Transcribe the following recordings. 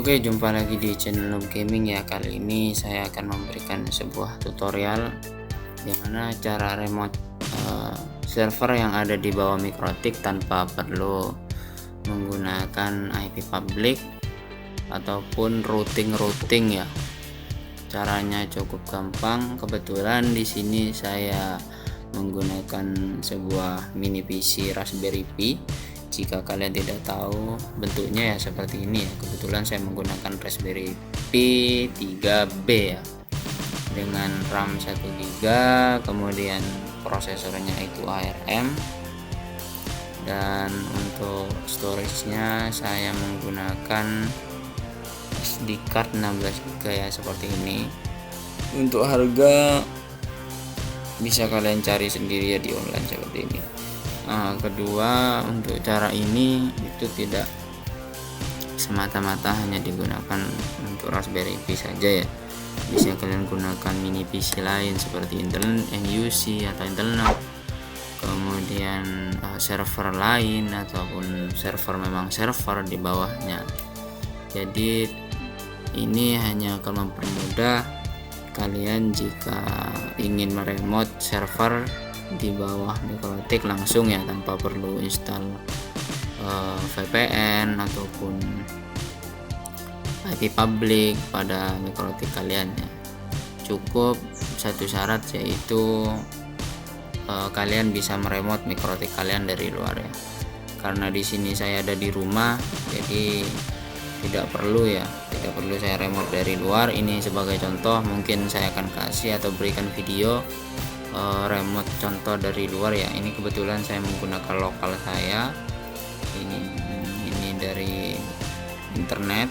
Oke, jumpa lagi di channel Noob Gaming ya. Kali ini saya akan memberikan sebuah tutorial gimana cara remote server yang ada di bawah Mikrotik tanpa perlu menggunakan IP public ataupun routing ya. Caranya cukup gampang. Kebetulan di sini saya menggunakan sebuah mini PC Raspberry Pi. Jika kalian tidak tahu bentuknya ya seperti ini ya. Kebetulan saya menggunakan Raspberry Pi 3B ya, dengan RAM 1GB, kemudian prosesornya itu ARM, dan untuk storage-nya saya menggunakan SD card 16GB ya, seperti ini. Untuk harga bisa kalian cari sendiri ya di online seperti ini. Kedua, untuk cara ini itu tidak semata-mata hanya digunakan untuk Raspberry Pi saja ya. Bisa kalian gunakan mini PC lain seperti Intel NUC atau Intel NUC, kemudian server lain ataupun memang server di bawahnya. Jadi ini hanya akan mempermudah kalian jika ingin meremote server di bawah Mikrotik langsung ya, tanpa perlu install VPN ataupun IP public pada Mikrotik kalian ya. Cukup satu syarat, yaitu kalian bisa meremote Mikrotik kalian dari luar ya. Karena di sini saya ada di rumah, jadi tidak perlu saya remote dari luar. Ini sebagai contoh, mungkin saya akan kasih atau berikan video remote contoh dari luar ya. Ini kebetulan saya menggunakan lokal saya, ini dari internet,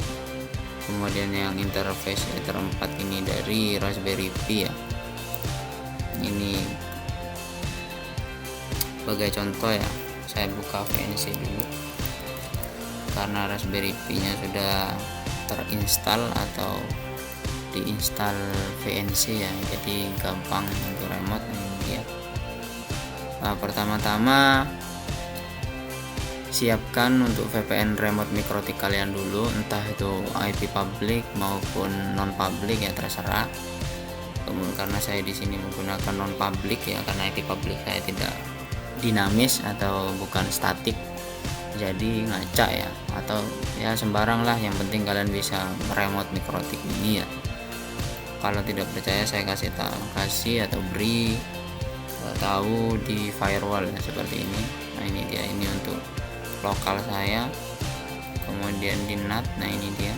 kemudian yang interface Ether 4 ini dari Raspberry Pi ya. Ini sebagai contoh ya, saya buka VNC dulu karena Raspberry Pi nya sudah terinstall atau diinstal VNC ya, jadi gampang untuk remote ya. Pertama-tama siapkan untuk VPN remote Mikrotik kalian dulu, entah itu IP public maupun non public ya, terserah. Kemudian karena saya di sini menggunakan non public ya, karena IP public saya tidak dinamis atau bukan statik, jadi ngaca ya, atau ya sembarang lah, yang penting kalian bisa meremote Mikrotik ini ya. Kalau tidak percaya saya kasih atau beri tahu di firewall ya, seperti ini. Nah ini dia, ini untuk lokal saya, kemudian di NAT. Nah ini dia,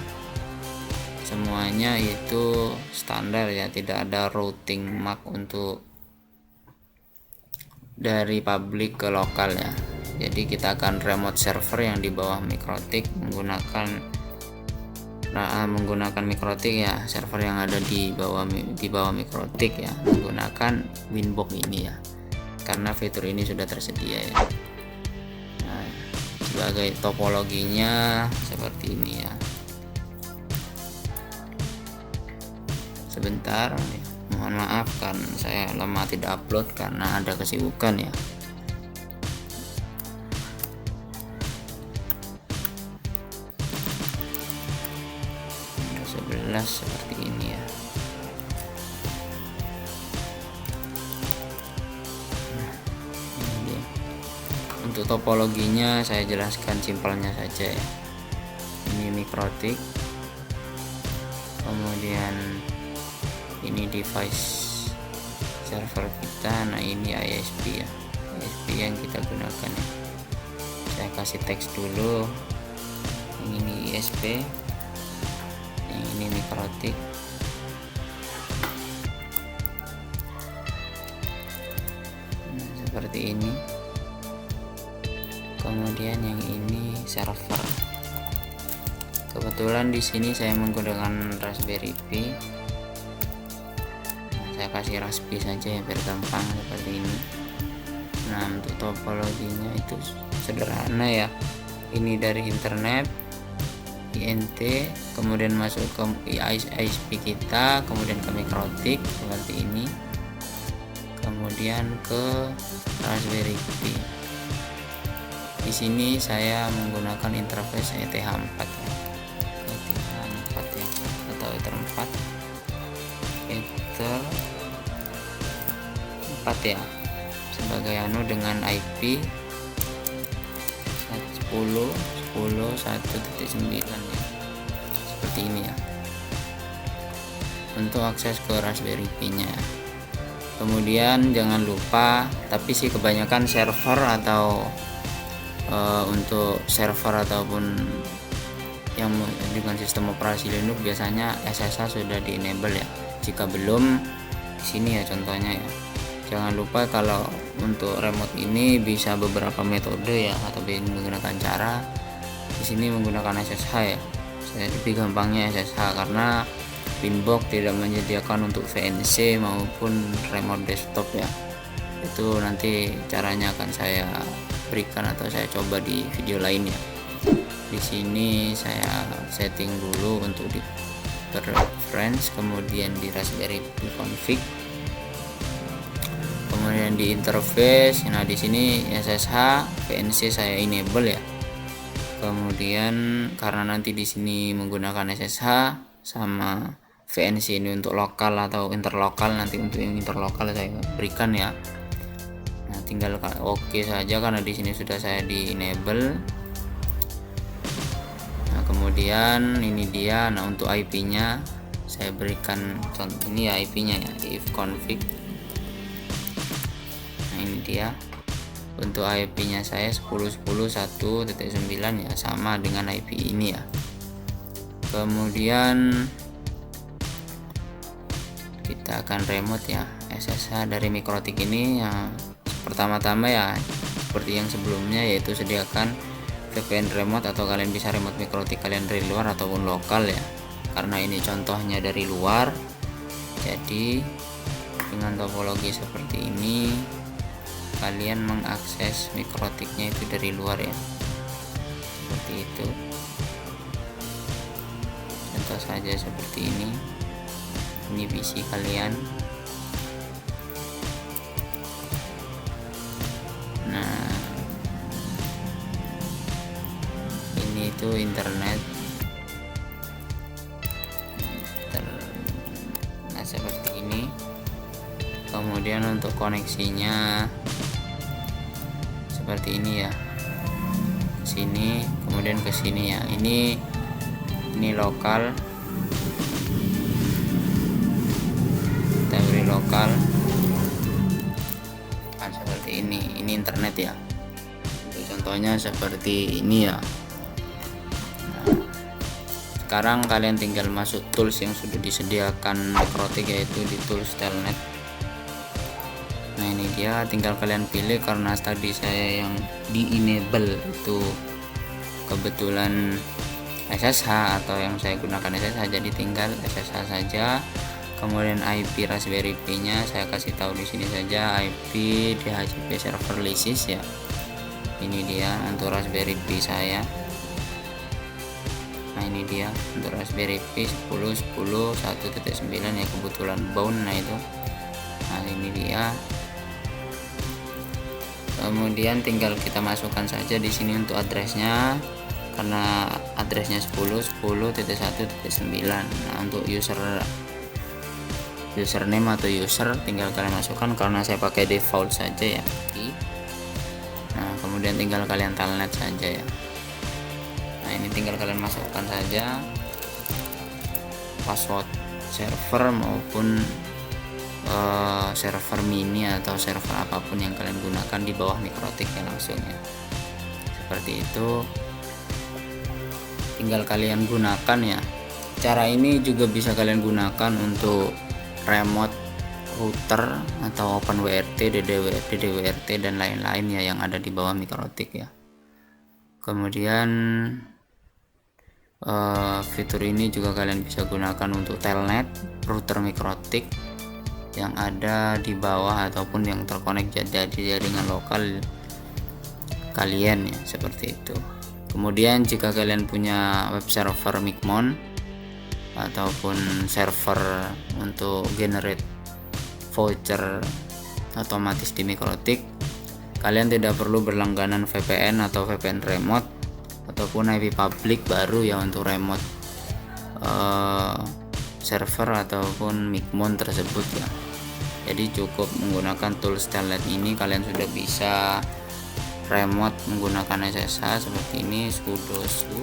semuanya itu standar ya, tidak ada routing MAC untuk dari public ke lokal ya. Jadi kita akan remote server yang di bawah Mikrotik menggunakan Mikrotik ya, server yang ada di bawah Mikrotik ya, menggunakan Winbox ini ya, karena fitur ini sudah tersedia ya. Nah, sebagai topologinya seperti ini ya. Sebentar, mohon maaf kan saya lama tidak upload karena ada kesibukan ya. Seperti ini ya. Nah, ini dia. Untuk topologinya saya jelaskan simpelnya saja ya. Ini Mikrotik, kemudian ini device server kita. Nah ini ISP ya, ISP yang kita gunakan ya. Saya kasih teks dulu, ini ISP, ini Mikrotik. Nah, seperti ini. Kemudian yang ini server. Kebetulan di sini saya menggunakan Raspberry Pi. Nah, saya kasih Raspi saja ya biar gampang, seperti ini. Nah untuk topologinya itu sederhana ya. Ini dari internet INT, kemudian masuk ke ISP kita, kemudian ke Mikrotik seperti ini, kemudian ke Raspberry Pi. Di sini saya menggunakan interface ETH4 ya. ETH4 ya sebagai dengan IP 10.10.1.9 ya, seperti ini ya untuk akses ke Raspberry Pi nya. Kemudian jangan lupa, tapi sih kebanyakan server atau untuk server ataupun yang dengan sistem operasi Linux biasanya SSH sudah di enable ya. Jika belum, di sini ya contohnya ya. Jangan lupa kalau untuk remote ini bisa beberapa metode ya, atau menggunakan cara di sini menggunakan SSH ya. Saya lebih gampangnya SSH karena Pinbox tidak menyediakan untuk VNC maupun remote desktop ya. Itu nanti caranya akan saya berikan atau saya coba di video lainnya. Di sini saya setting dulu untuk di preference, kemudian di Raspberry Pi config, kemudian di interface. Nah di sini SSH VNC saya enable ya. Kemudian karena nanti di sini menggunakan SSH sama VNC ini untuk lokal atau interlokal, nanti untuk yang interlokal saya berikan ya. Nah tinggal oke saja karena di sini sudah saya di enable. Nah kemudian ini dia. Nah untuk IP nya saya berikan contoh ini ya, IP nya ya, if config. Nah ini dia. Untuk IP nya saya 10.10.1.9 ya, sama dengan IP ini ya. Kemudian kita akan remote ya SSH dari Mikrotik ini ya. Pertama-tama ya seperti yang sebelumnya, yaitu sediakan VPN remote atau kalian bisa remote Mikrotik kalian dari luar ataupun lokal ya. Karena ini contohnya dari luar, jadi dengan topologi seperti ini kalian mengakses Mikrotiknya itu dari luar ya, seperti itu. Contoh saja seperti ini PC kalian. Nah ini itu internet. Nah seperti ini. Kemudian untuk koneksinya seperti ini ya, ke sini kemudian ke sini ya. Ini lokal, kita beri lokal. Nah, seperti ini internet ya. Untuk contohnya seperti ini ya. Nah, sekarang kalian tinggal masuk tools yang sudah disediakan Mikrotik, yaitu di tools telnet. Nah ini dia, tinggal kalian pilih. Karena tadi saya yang di enable itu kebetulan SSH atau yang saya gunakan SSH, jadi tinggal SSH saja. Kemudian IP Raspberry Pi nya saya kasih tahu di sini saja, IP DHCP server license ya. Ini dia untuk Raspberry Pi saya. Nah ini dia untuk Raspberry Pi 10.10.1.9 ya, kebetulan bound. Nah itu, nah ini dia. Kemudian tinggal kita masukkan saja di sini untuk addressnya, karena addressnya 10.10.1.9. Nah untuk username atau user tinggal kalian masukkan, karena saya pakai default saja ya. Nah kemudian tinggal kalian telnet saja ya. Nah ini tinggal kalian masukkan saja password server maupun server mini atau server apapun yang kalian gunakan di bawah Mikrotik ya, langsung ya seperti itu. Tinggal kalian gunakan ya. Cara ini juga bisa kalian gunakan untuk remote router atau OpenWRT, DDWRT dan lain-lain ya yang ada di bawah Mikrotik ya. Kemudian fitur ini juga kalian bisa gunakan untuk telnet router Mikrotik yang ada di bawah ataupun yang terkonek jadi jaringan lokal kalian ya, seperti itu. Kemudian jika kalian punya web server Mikmon ataupun server untuk generate voucher otomatis di Mikrotik, kalian tidak perlu berlangganan VPN atau VPN remote ataupun IP public baru ya untuk remote server ataupun Mikmon tersebut ya. Jadi cukup menggunakan tools telnet ini kalian sudah bisa remote menggunakan SSH seperti ini, sudo su.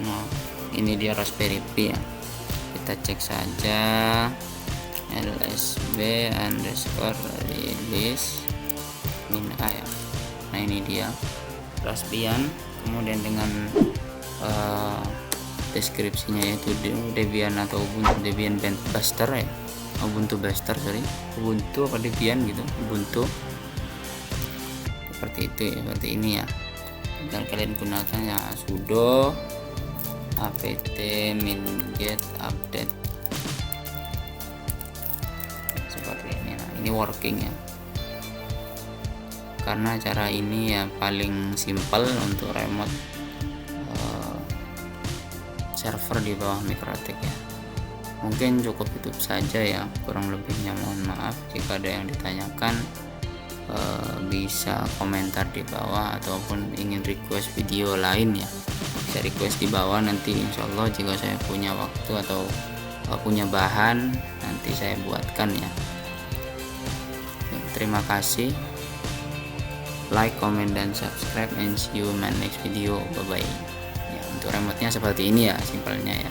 Nah, ini dia Raspberry Pi ya. Kita cek saja lsb_release -a ya. Nah, ini dia Raspbian, kemudian dengan deskripsinya yaitu Debian atau Ubuntu Debian Buster ya, Ubuntu Buster Ubuntu apa Debian gitu, Ubuntu seperti itu ya, seperti ini ya. Dan kalian gunakan ya sudo apt min-get update seperti ini. Nah, ini working ya, karena cara ini ya paling simple untuk remote server di bawah MikroTik ya. Mungkin cukup itu saja ya, kurang lebihnya mohon maaf. Jika ada yang ditanyakan bisa komentar di bawah, ataupun ingin request video lain ya, bisa request di bawah. Nanti insyaallah jika saya punya waktu atau punya bahan, nanti saya buatkan ya. Terima kasih, like, comment, dan subscribe, and see you in my next video. Bye bye ya. Untuk remote-nya seperti ini ya, simpelnya ya.